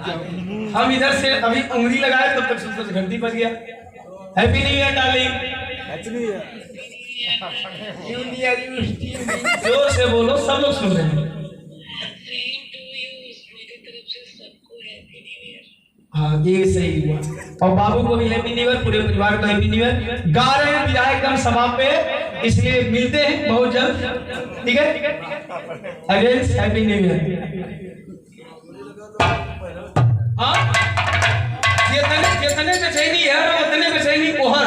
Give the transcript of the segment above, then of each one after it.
हम इधर से अभी उंगली लगाए तब तक घंटी बज गया। Happy new year darling. जोर से बोलो, सब लोग सुन रहे हैं। हाँ ये सही हुआ। और बाबू को भी हैप्पी न्यू ईयर, पूरे परिवार को हैप्पी न्यू ईयर। गा रहे हैं विधायक दम सभा पे, इसलिए मिलते हैं बहुत जल्द, ठीक है। Again happy new year. हाँ जितने बेचैनी है उतने बेचैनी कोहर।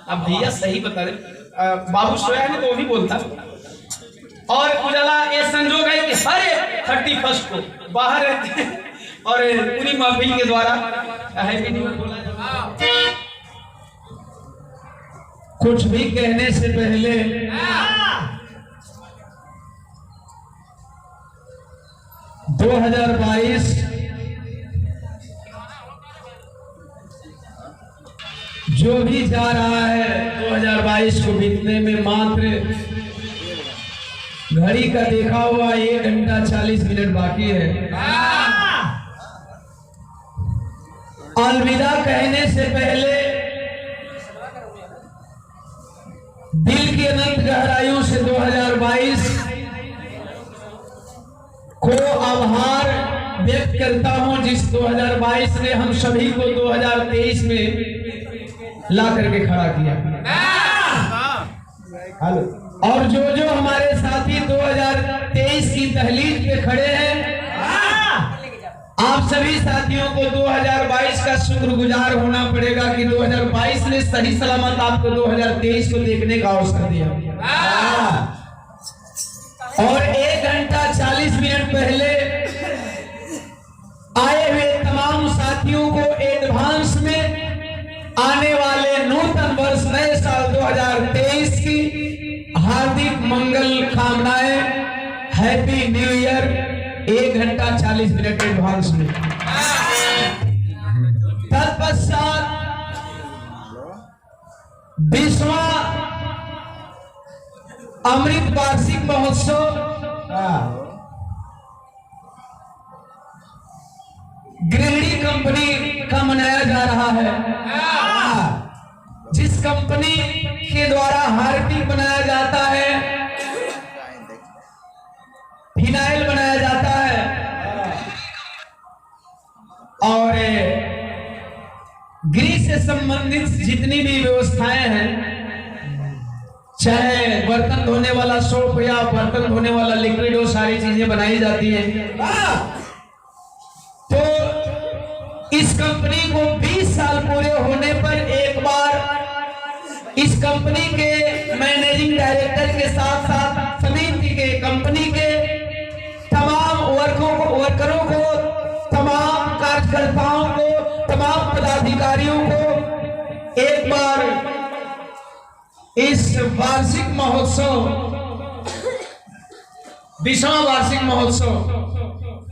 अब भैया सही बता रहे, बाबू सोया है तो वो भी बोलता। और उजाला ये संजोग है कि हर 31 को बाहर रहते हैं और पूरी महफिल के द्वारा हैप्पी न्यू ईयर बोला जाता है। कुछ भी कहने से पहले दो 2022 जो भी जा रहा है, 2022 को बीतने में मात्र घड़ी का देखा हुआ 1 घंटा 40 मिनट बाकी है। अलविदा कहने से पहले दिल की अनंत गहराइयों से 2022 को आभार व्यक्त करता हूं, जिस 2022 ने हम सभी को 2023 में ला करके खड़ा किया। हेलो। और जो जो हमारे साथी 2023 की दहलीज पे खड़े हैं, आप सभी साथियों को 2022 का शुक्रगुजार होना पड़ेगा कि 2022 ने सही सलामत आपको 2023 को देखने का अवसर दिया। और 1 घंटा 40 मिनट पहले आए हुए तमाम साथियों को एडवांस में आने वाले नूतन वर्ष नए साल 2023 की हार्दिक मंगल कामनाएं। Happy new year. 1 घंटा 40 मिनट एडवांस में। तत्पश्चात 20वां अमृत वार्षिक महोत्सव गृहिणी कंपनी का मनाया जा रहा है, जिस कंपनी के द्वारा हार्पिक बनाया जाता है, फिनाइल बनाया जाता है और गृह से संबंधित जितनी भी व्यवस्थाएं हैं, चाहे बर्तन धोने वाला सोप या बर्तन धोने वाला लिक्विड, वो सारी चीजें बनाई जाती हैं। तो इस कंपनी को 20 साल पूरे होने पर एक बार इस कंपनी के मैनेजिंग डायरेक्टर के साथ साथ समिति के, कंपनी के तमाम वर्करों को, तमाम कार्यकर्ताओं को, तमाम पदाधिकारियों को एक बार इस वार्षिक महोत्सव, 20वां वार्षिक महोत्सव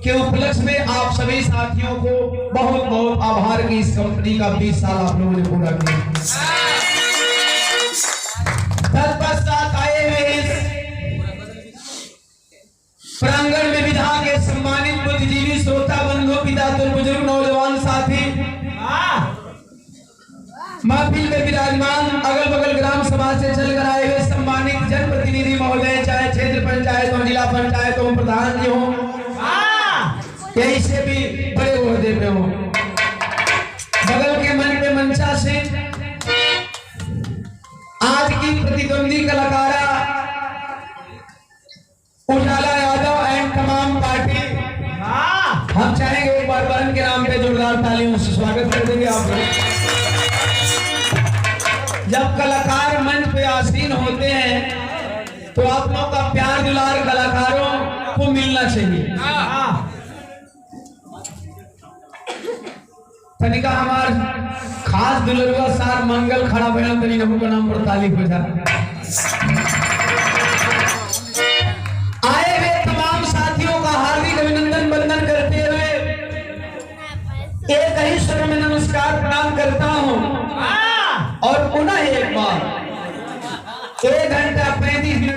के उपलक्ष्य में आप सभी साथियों को बहुत बहुत आभार कि इस कंपनी का 20 साल आप लोगों ने पूरा किया। तत्पश्चात आए हुए इस प्रांगण में विधा के सम्मानित बुद्धिजीवी, श्रोता बंधु, पिता, बुजुर्ग, नौजवान साथी, महफिल में विराजमान, अगल बगल ग्राम सभा से चलकर आए हुए सम्मानित जनप्रतिनिधि महोदय, चाहे क्षेत्र पंचायत हो, जिला पंचायत हो, प्रधान जी हो, यही से भी बड़े ओहदे पे हो, बगल के मन पे मंचा से आज की प्रतिद्वंदी कलाकारा उजाला यादव एंड तमाम पार्टी, हम चाहेंगे एक बार बहन के नाम पे जोरदार तालियों से स्वागत कर देंगे आप। जब कलाकार मंच पे आसीन होते हैं तो आप लोगों का प्यार दुलार कलाकारों को मिलना चाहिए। तनिका हमार खास दुलरुआ सार मंगल खड़ा भैया तनी नबू का नाम पर ताली हो जा। आए हुए तमाम साथियों का हार्दिक अभिनंदन वंदन करते हुए एक ही स्वर में नमस्कार प्रणाम करता हूं और पुनः एक बार 1 घंटा 35 मिनट